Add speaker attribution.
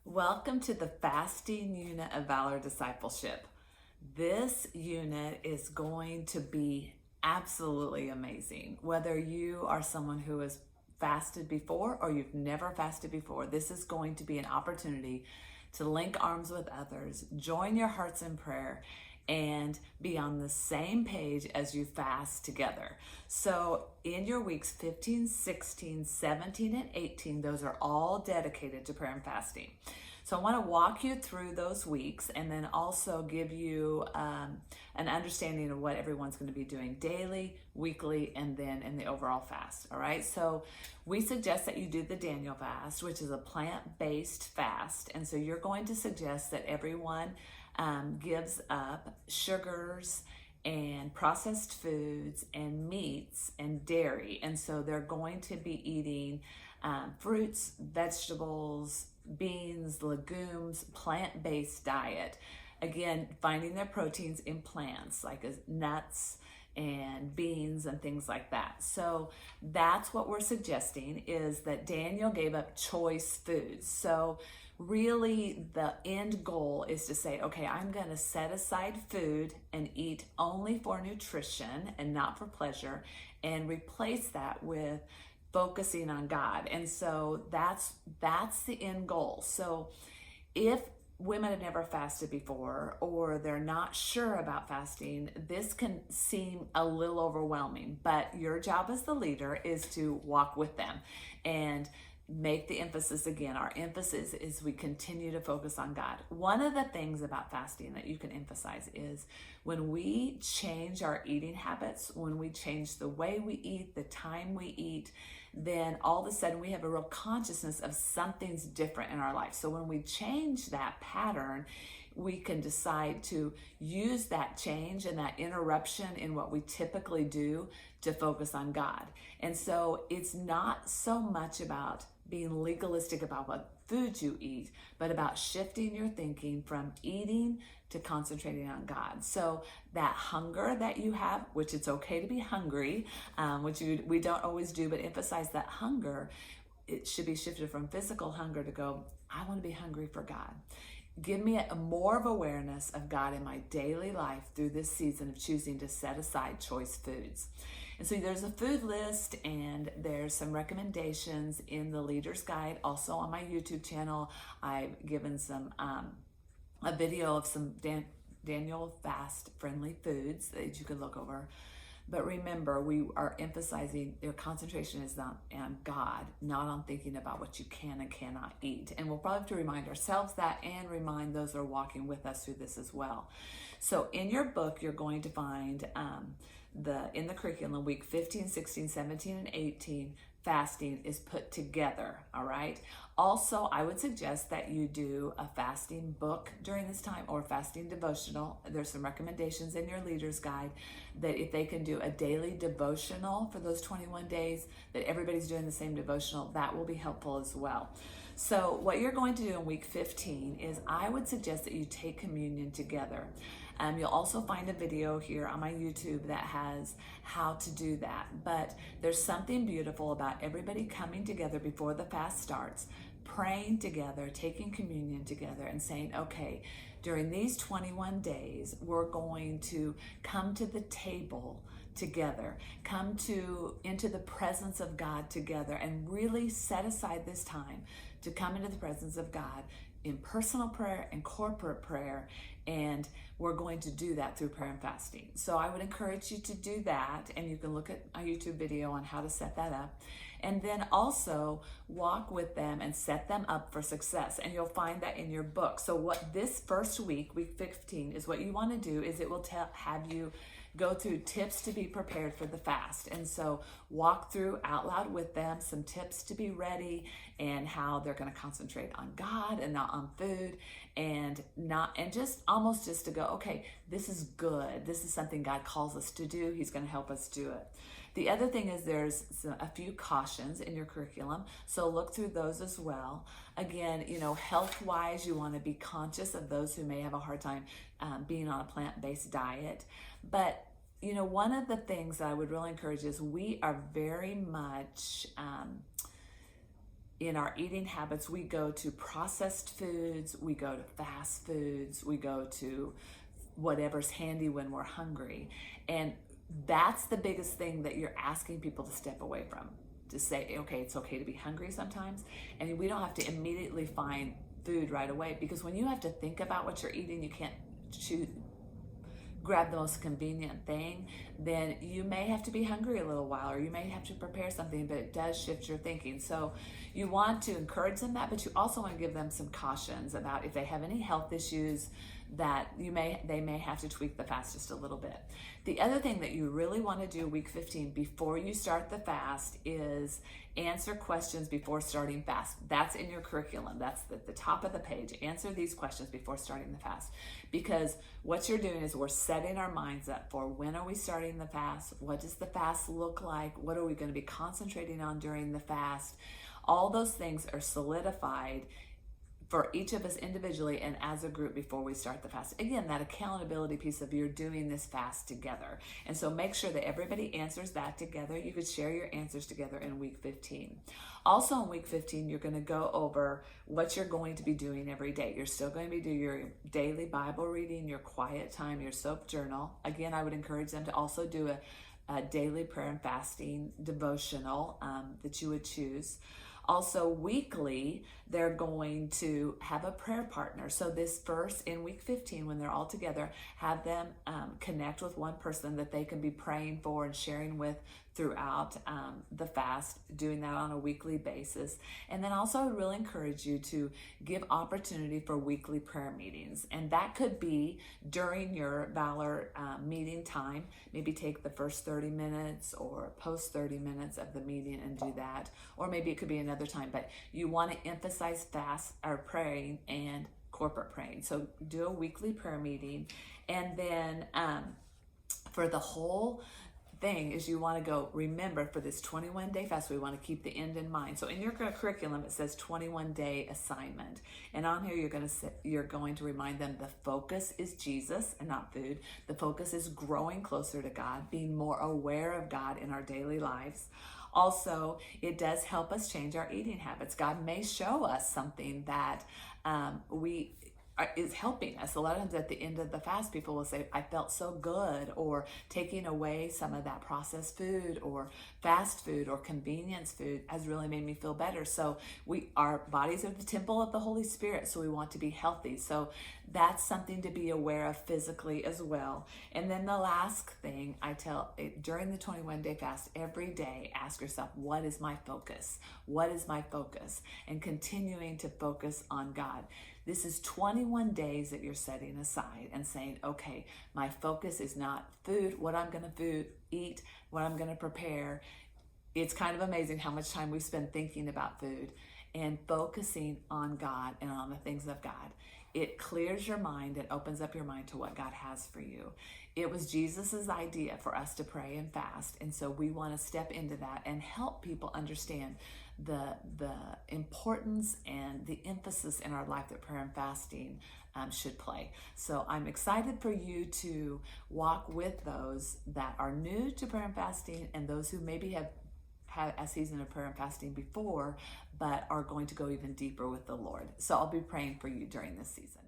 Speaker 1: Welcome to the fasting unit of Valor Discipleship. This unit is going to be absolutely amazing. Whether you are someone who has fasted before or you've never fasted before, this is going to be an opportunity to link arms with others, join your hearts in prayer, and be on the same page as you fast together. So in your weeks 15, 16, 17, and 18, those are all dedicated to prayer and fasting. So I want to walk you through those weeks and then also give you an understanding of what everyone's going to be doing daily, weekly, and then in the overall fast. All right. So we suggest that you do the Daniel fast, which is a plant-based fast. And so you're going to suggest that everyone gives up sugars and processed foods and meats and dairy. And so they're going to be eating fruits, vegetables, beans, legumes, plant-based diet. Again, finding their proteins in plants like nuts and beans and things like that. So that's what we're suggesting, is that Daniel gave up choice foods. So really the end goal is to say, okay, I'm going to set aside food and eat only for nutrition and not for pleasure, and replace that with focusing on God. And so that's the end goal. So if women have never fasted before or they're not sure about fasting, this can seem a little overwhelming, but your job as the leader is to walk with them and make the emphasis again. Our emphasis is we continue to focus on God. One of the things about fasting that you can emphasize is when we change our eating habits, when we change the way we eat, the time we eat, then all of a sudden we have a real consciousness of something's different in our life. So when we change that pattern, we can decide to use that change and that interruption in what we typically do to focus on God. And so it's not so much about being legalistic about what foods you eat, but about shifting your thinking from eating to concentrating on God. So that hunger that you have, which it's okay to be hungry, which we don't always do, but emphasize that hunger, it should be shifted from physical hunger to go, I want to be hungry for God. Give me a more of awareness of God in my daily life through this season of choosing to set aside choice foods. And so there's a food list and there's some recommendations in the Leader's Guide. Also on my YouTube channel, I've given a video of some Daniel fast friendly foods that you can look over. But remember, we are emphasizing your concentration is not on God, not on thinking about what you can and cannot eat. And we'll probably have to remind ourselves that and remind those that are walking with us through this as well. So in your book, you're going to find in the curriculum, week 15, 16, 17, and 18, fasting is put together, all right? Also, I would suggest that you do a fasting book during this time or fasting devotional. There's some recommendations in your Leader's Guide that if they can do a daily devotional for those 21 days, that everybody's doing the same devotional, that will be helpful as well. So what you're going to do in week 15 is I would suggest that you take communion together. You'll also find a video here on my YouTube that has how to do that. But there's something beautiful about everybody coming together before the fast starts, praying together, taking communion together, and saying, okay, during these 21 days, we're going to come to the table together, into the presence of God together, and really set aside this time to come into the presence of God in personal prayer and corporate prayer. And we're going to do that through prayer and fasting. So I would encourage you to do that, and you can look at a YouTube video on how to set that up. And then also walk with them and set them up for success. And you'll find that in your book. So what this first week, week 15, is what you want to do is it will have you go through tips to be prepared for the fast. And so walk through out loud with them some tips to be ready and how they're going to concentrate on God and not on food, and just to go, okay, this is good. This is something God calls us to do. He's going to help us do it. The other thing is there's a few cautions in your curriculum, so look through those as well. Again, health-wise, you want to be conscious of those who may have a hard time being on a plant-based diet. But, one of the things that I would really encourage is we are very much in our eating habits, we go to processed foods, we go to fast foods, we go to whatever's handy when we're hungry. And that's the biggest thing that you're asking people to step away from. To say, okay, it's okay to be hungry sometimes. And we don't have to immediately find food right away, because when you have to think about what you're eating, you can't grab the most convenient thing, then you may have to be hungry a little while, or you may have to prepare something, but it does shift your thinking. So you want to encourage them that, but you also want to give them some cautions about if they have any health issues that they may have to tweak the fast just a little bit. The other thing that you really want to do week 15 before you start the fast is answer questions before starting fast. That's in your curriculum. That's at the top of the page. Answer these questions before starting the fast, because what you're doing is we're setting our minds up for when are we starting the fast? What does the fast look like? What are we going to be concentrating on during the fast? All those things are solidified for each of us individually and as a group before we start the fast. Again, that accountability piece of you're doing this fast together. And so make sure that everybody answers that together. You could share your answers together in week 15. Also in week 15, you're going to go over what you're going to be doing every day. You're still going to be doing your daily Bible reading, your quiet time, your soap journal. Again, I would encourage them to also do a daily prayer and fasting devotional that you would choose. Also, weekly, they're going to have a prayer partner. So this first, in week 15, when they're all together, have them connect with one person that they can be praying for and sharing with throughout the fast, doing that on a weekly basis. And then also, I would really encourage you to give opportunity for weekly prayer meetings. And that could be during your Valor meeting time. Maybe take the first 30 minutes or post 30 minutes of the meeting and do that. Or maybe it could be another time, but you want to emphasize fast or praying and corporate praying. So do a weekly prayer meeting. And then for the whole thing is you want to go, remember, for this 21-day fast, we want to keep the end in mind. So in your curriculum, it says 21-day assignment. And on here, you're going to remind them the focus is Jesus and not food. The focus is growing closer to God, being more aware of God in our daily lives. Also, it does help us change our eating habits. God may show us something that is helping us. A lot of times at the end of the fast, people will say, I felt so good, or taking away some of that processed food or fast food or convenience food has really made me feel better. So our bodies are the temple of the Holy Spirit, so we want to be healthy. So that's something to be aware of physically as well. And then the last thing I tell, during the 21-day fast, every day, ask yourself, what is my focus? What is my focus? And continuing to focus on God. This is 21 days that you're setting aside and saying, okay, my focus is not food, what I'm going to eat, what I'm going to prepare. It's kind of amazing how much time we spend thinking about food, and focusing on God and on the things of God. It clears your mind and opens up your mind to what God has for you. It was Jesus's idea for us to pray and fast. And so we want to step into that and help people understand the importance and the emphasis in our life that prayer and fasting should play. So I'm excited for you to walk with those that are new to prayer and fasting, and those who maybe have had a season of prayer and fasting before, but are going to go even deeper with the Lord. So I'll be praying for you during this season.